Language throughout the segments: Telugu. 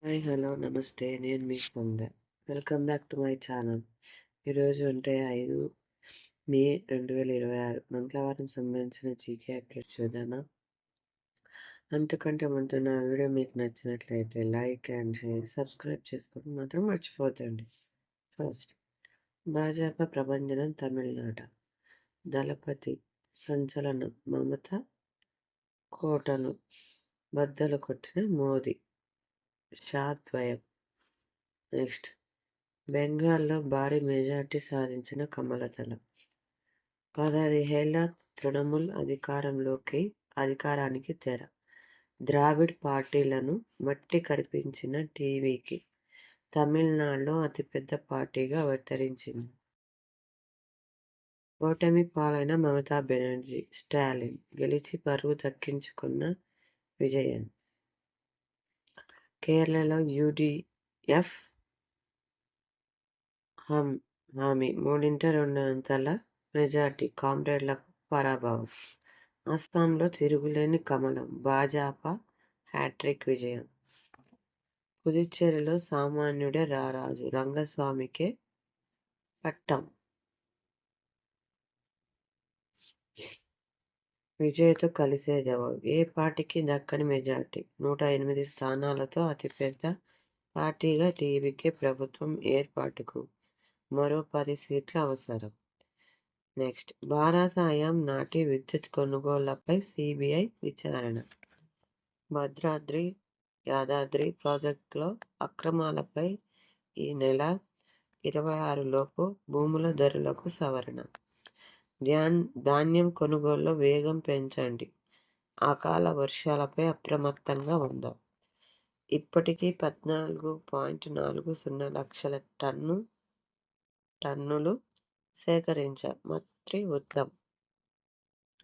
హాయ్, హలో, నమస్తే. నేను మీ Sandhya. Welcome back to my channel. ఈరోజు 5 మే 2026 మంగళవారం సంబంధించిన జీకే అప్డేట్స్ చూద్దామా? అంతకంటే ముందు నా వీడియో మీకు నచ్చినట్లయితే లైక్ అండ్ షేర్, సబ్స్క్రైబ్ చేసుకోవడం మాత్రం మర్చిపోతండి. ఫస్ట్, భాజపా ప్రభంజనం తమిళనాడు. దళపతి సంచలనం, మమత కోటను బద్దలు కొట్టిన మోదీ, షా ద్వయం. నెక్స్ట్, బెంగాల్లో భారీ మెజార్టీ సాధించిన కమలదళం. 16 ఏళ్ల తృణమూల్ అధికారానికి తెర. ద్రావిడ్ పార్టీలను మట్టి కరిపించిన టీవీకి తమిళనాడులో అతిపెద్ద పార్టీగా అవతరించింది. ఓటమి పాలైన మమతా బెనర్జీ, స్టాలిన్ గెలిచి పరువు దక్కించుకున్న విజయన్. కేరళలో యూడీఎఫ్ హామీ 3/2 మెజార్టీ, కామ్రేడ్లకు పరాభవం. అస్సాంలో తిరుగులేని కమలం, భాజపా హ్యాట్రిక్ విజయం. పుదుచ్చేరిలో సామాన్యుడే రారాజు, రంగస్వామికే పట్టం. విజయ్తో కలిసే జవాబు. ఏ పార్టీకి దక్కని మెజార్టీ, 108 స్థానాలతో అతిపెద్ద పార్టీగా టీవీకే ప్రభుత్వం ఏర్పాటుకు మరో 10 సీట్లు అవసరం. నెక్స్ట్, బారాస హయాం నాటి విద్యుత్ కొనుగోళ్లపై సిబిఐ విచారణ. భద్రాద్రి, యాదాద్రి ప్రాజెక్టులో అక్రమాలపై ఈ నెల 26 లోపు భూముల ధరలకు సవరణ. ధాన్యం కొనుగోలులో వేగం పెంచండి, అకాల వర్షాలపై అప్రమత్తంగా ఉందాం. ఇప్పటికీ 14.40 లక్షల టన్నులు సేకరించాం. మంత్రి ఉత్తమ్,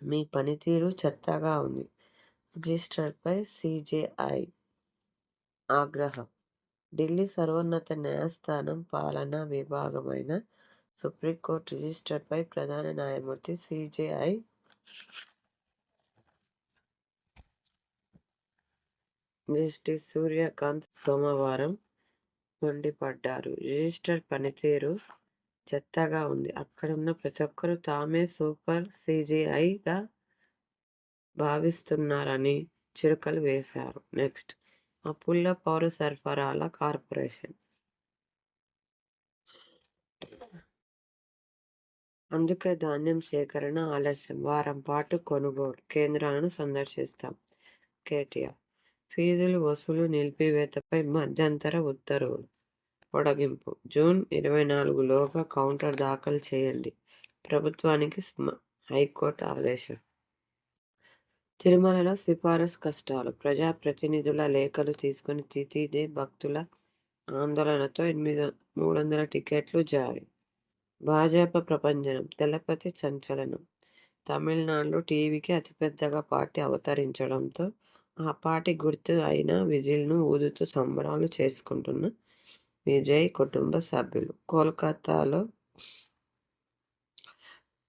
మీ పనితీరు చెత్తగా ఉంది, రిజిస్టర్పై సిజేఐ ఆగ్రహం. ఢిల్లీ సర్వోన్నత న్యాయస్థానం పాలనా విభాగమైన సుప్రీంకోర్టు రిజిస్టర్పై ప్రధాన న్యాయమూర్తి సిజేఐ జస్టిస్ సూర్యకాంత్ సోమవారం మండిపడ్డారు. రిజిస్టర్ పనితీరు చెత్తగా ఉంది, అక్కడున్న ప్రతి ఒక్కరూ తామే సూపర్ సిజేఐగా భావిస్తున్నారని చురకలు వేశారు. నెక్స్ట్, అప్పుల్లో పౌర సరఫరాల కార్పొరేషన్. అందుకే ధాన్యం సేకరణ ఆలస్యం, వారం పాటు కొనుగోలు కేంద్రాలను సందర్శిస్తాం. కేటీఆర్, ఫీజులు వసూలు నిలిపివేతపై మధ్యంతర ఉత్తర్వులు పొడిగింపు. జూన్ 24లోగా కౌంటర్ దాఖలు చేయండి, ప్రభుత్వానికి హైకోర్టు ఆదేశం. తిరుమలలో సిఫారసు కష్టాలు, ప్రజాప్రతినిధుల లేఖలు తీసుకుని తితిదే భక్తుల ఆందోళనతో 300 టికెట్లు జారీ. భాజపా ప్రభంజనం, దళపతి సంచలనం. తమిళనాడులో టీవీకి అతిపెద్దగా పార్టీ అవతరించడంతో ఆ పార్టీ గుర్తు అయిన విజిల్ను ఊదుతూ సంబరాలు చేసుకుంటున్న విజయ్ కుటుంబ సభ్యులు. కోల్కతాలో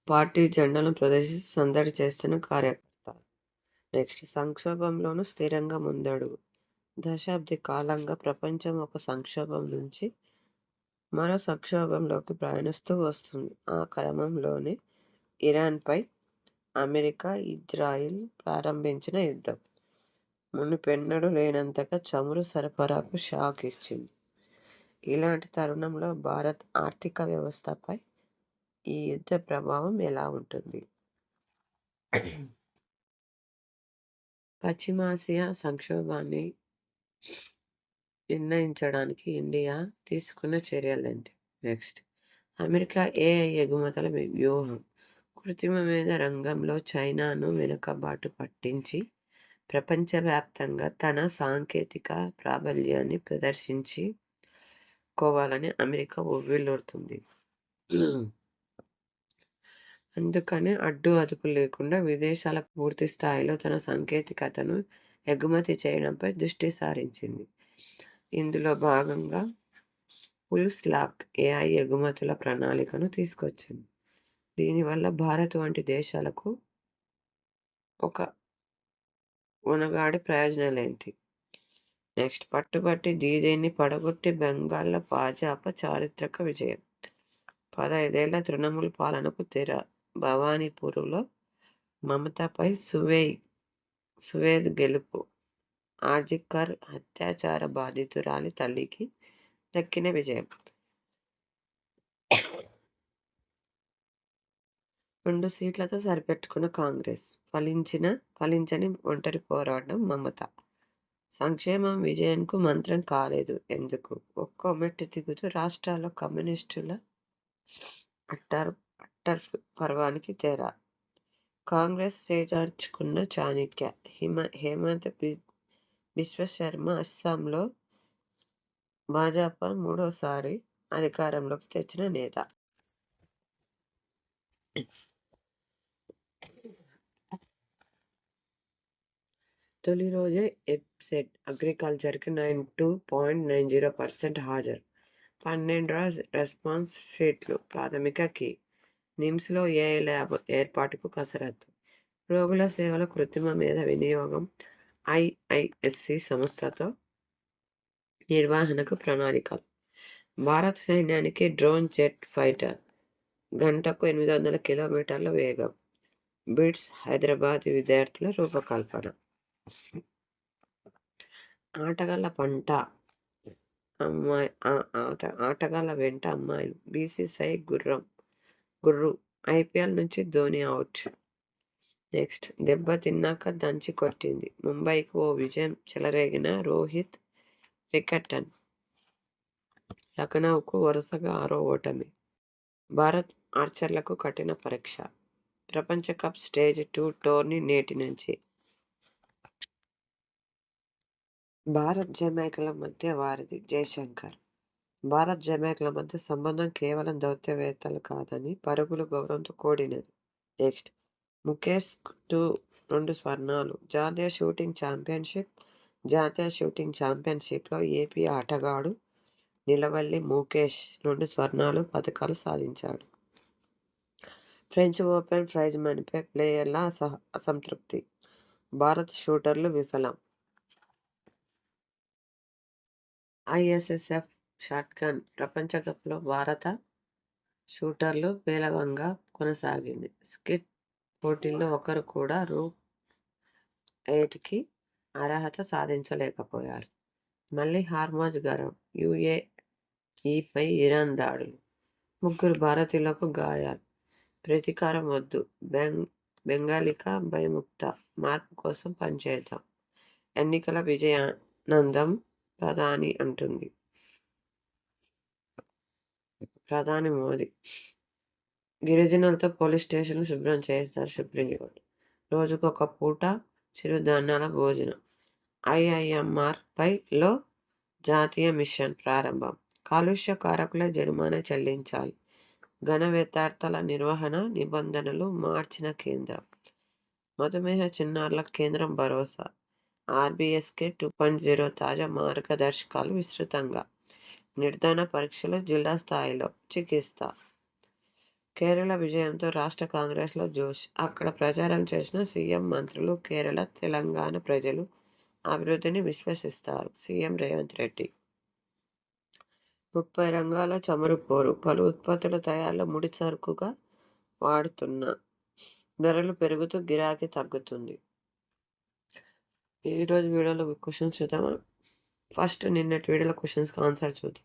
పార్టీ జెండాను ప్రదర్శించి సందడి చేస్తున్న కార్యకర్తలు. నెక్స్ట్, సంక్షోభంలోనూ స్థిరంగా ముందడుగు. దశాబ్ది కాలంగా ప్రపంచం ఒక సంక్షోభం నుంచి మరో సంక్షోభంలోకి ప్రయాణిస్తూ వస్తుంది. ఆ క్రమంలోనే ఇరాన్పై అమెరికా, ఇజ్రాయిల్ ప్రారంభించిన యుద్ధం మునుపెన్నడూ లేనంతగా చమురు సరఫరాకు షాక్ ఇచ్చింది. ఇలాంటి తరుణంలో భారత్ ఆర్థిక వ్యవస్థపై ఈ యుద్ధ ప్రభావం ఎలా ఉంటుంది? పశ్చిమాసియా సంక్షోభాన్ని నిర్ణయించడానికి ఇండియా తీసుకున్న చర్యలేంటి? నెక్స్ట్, అమెరికా ఏఐ ఎగుమతుల వ్యూహం. కృత్రిమ మేధ రంగంలో చైనాను వెనుకబాటు పట్టించి ప్రపంచవ్యాప్తంగా తన సాంకేతిక ప్రాబల్యాన్ని ప్రదర్శించుకోవాలని అమెరికా ఉవ్విళ్లూరుతుంది. అందుకనే అడ్డు అదుపు లేకుండా విదేశాలకు పూర్తి స్థాయిలో తన సాంకేతికతను ఎగుమతి చేయడంపై దృష్టి సారించింది. ఇందులో భాగంగా ఫుల్ స్లాక్ ఏఐ ఎగుమతుల ప్రణాళికను తీసుకొచ్చింది. దీనివల్ల భారత్ వంటి దేశాలకు ఒక ఉనగాడి ప్రయోజనాలేంటి? నెక్స్ట్ పట్టుబట్టి దీదీని పడగొట్టి బెంగాల్లో భాజపా చారిత్రక విజయం. 15 ఏళ్ల తృణమూల్ పాలనకు తెర. భవానీపూర్లో మమతపై సువేద్ గెలుపు. ఆర్జికర్ అత్యాచార బాధితురాలి తల్లికి దక్కిన విజయం. 2 సీట్లతో సరిపెట్టుకున్న కాంగ్రెస్. ఫలించని ఒంటరి పోరాటం మమత. సంక్షేమం విజయన్కు మంత్రం కాలేదు ఎందుకు? ఒక్కో మెట్టు దిగుతూ రాష్ట్రాల్లో కమ్యూనిస్టుల అట్టర్ పర్వానికి తెర. కాంగ్రెస్ చేజార్చుకున్న చాణక్య. హేమంత్ బిశ్వశర్మ అస్సాంలో భాజపా మూడోసారి అధికారంలోకి తెచ్చిన నేత. తొలి రోజే ఎప్సెట్. అగ్రికల్చర్కి 92.90% హాజరు. 12 రెస్పాన్స్ షీట్లు. ప్రాథమిక కీ. నిమ్స్లో ఏఐ ల్యాబ్ ఏర్పాటుకు కసరత్తు. రోగుల సేవల కృత్రిమ మేధ వినియోగం. ఐఐఎస్సి సంస్థతో నిర్వహణకు ప్రణాళికలు. భారత సైన్యానికి డ్రోన్ జెట్ ఫైటర్. గంటకు 800 కిలోమీటర్ల వేగం. బిట్స్ హైదరాబాద్ విద్యార్థుల రూపకల్పన. ఆటగాళ్ల వెంట అమ్మాయిలు. బీసీసీఐ గుర్రు. ఐపీఎల్ నుంచి ధోని అవుట్. నెక్స్ట్ దెబ్బ తిన్నాక దంచి కొట్టింది. ముంబైకి ఓ విజయం చెలరేగిన రోహిత్ వికెటన్. లఖనౌకు వరుసగా 6వ ఓటమి. భారత్ ఆర్చర్లకు కఠిన పరీక్ష. ప్రపంచ కప్ స్టేజ్ 2 టోర్నీ నేటి నుంచి. భారత్ జమైకాల మధ్య వారిది. జయశంకర్. భారత్ జమైకాల మధ్య సంబంధం కేవలం దౌత్యవేత్తలు కాదని పరుగులు గౌరవంతో కూడినది. నెక్స్ట్ ముఖేష్ 2 స్వర్ణాలు. జాతీయ షూటింగ్ ఛాంపియన్షిప్లో ఏపీ ఆటగాడు నిలవల్లి ముఖేష్ 2 స్వర్ణాలు పతకాలు సాధించాడు. ఫ్రెంచ్ ఓపెన్ ప్రైజ్ మనీపై ప్లేయర్ల అసంతృప్తి. భారత షూటర్లు విఫలం. ఐఎస్ఎస్ఎఫ్ షాట్గన్ ప్రపంచ కప్లో భారత షూటర్లు పేలవంగా కొనసాగింది. స్కిట్ పోటీల్లో ఒకరు కూడా రూ.8కి అర్హత సాధించలేకపోయారు. మళ్లీ హార్మజ్ గరం. యుఏఈపై ఇరాన్ దాడులు. 3 భారతీయులకు గాయాలు. ప్రతీకారం వద్దు. బెంగాలిక భయముక్త. మార్పు కోసం పనిచేద్దాం. ఎన్నికల విజయానందం ప్రధాని అంటుంది. ప్రధాని మోదీ. గిరిజనులతో పోలీస్ స్టేషన్లు శుభ్రం చేస్తారు సుప్రీంకోర్టు. రోజుకొక పూట చిరుధాన్యాల భోజనం. ఐఐఎంఆర్లో జాతీయ మిషన్ ప్రారంభం. కాలుష్య కారకులే జరిమానా చెల్లించాలి. ఘన వ్యర్థాల నిర్వహణ నిబంధనలు మార్చిన కేంద్రం. మధుమేహ చిన్నారులకు కేంద్రం భరోసా. ఆర్బీఎస్కే 2.0 తాజా మార్గదర్శకాలు విస్తృతంగా. నిర్ధారణ పరీక్షలు జిల్లా స్థాయిలో. చికిత్స. కేరళ విజయంతో రాష్ట్ర కాంగ్రెస్లో జోష్. అక్కడ ప్రచారం చేసిన సీఎం మంత్రులు. కేరళ, తెలంగాణ ప్రజలు అభివృద్ధిని విశ్వసిస్తారు. సీఎం రేవంత్ రెడ్డి. 30 రంగాల చమురు పోరు. పలు ఉత్పత్తుల తయారీలో ముడి సరుకుగా వాడుతున్నా. ధరలు పెరుగుతూ గిరాకీ తగ్గుతుంది. ఈరోజు వీడియోలో క్వశ్చన్స్ చూద్దామా? ఫస్ట్ నిన్నటి వీడియోలో క్వశ్చన్స్కి ఆన్సర్ చూద్దాం.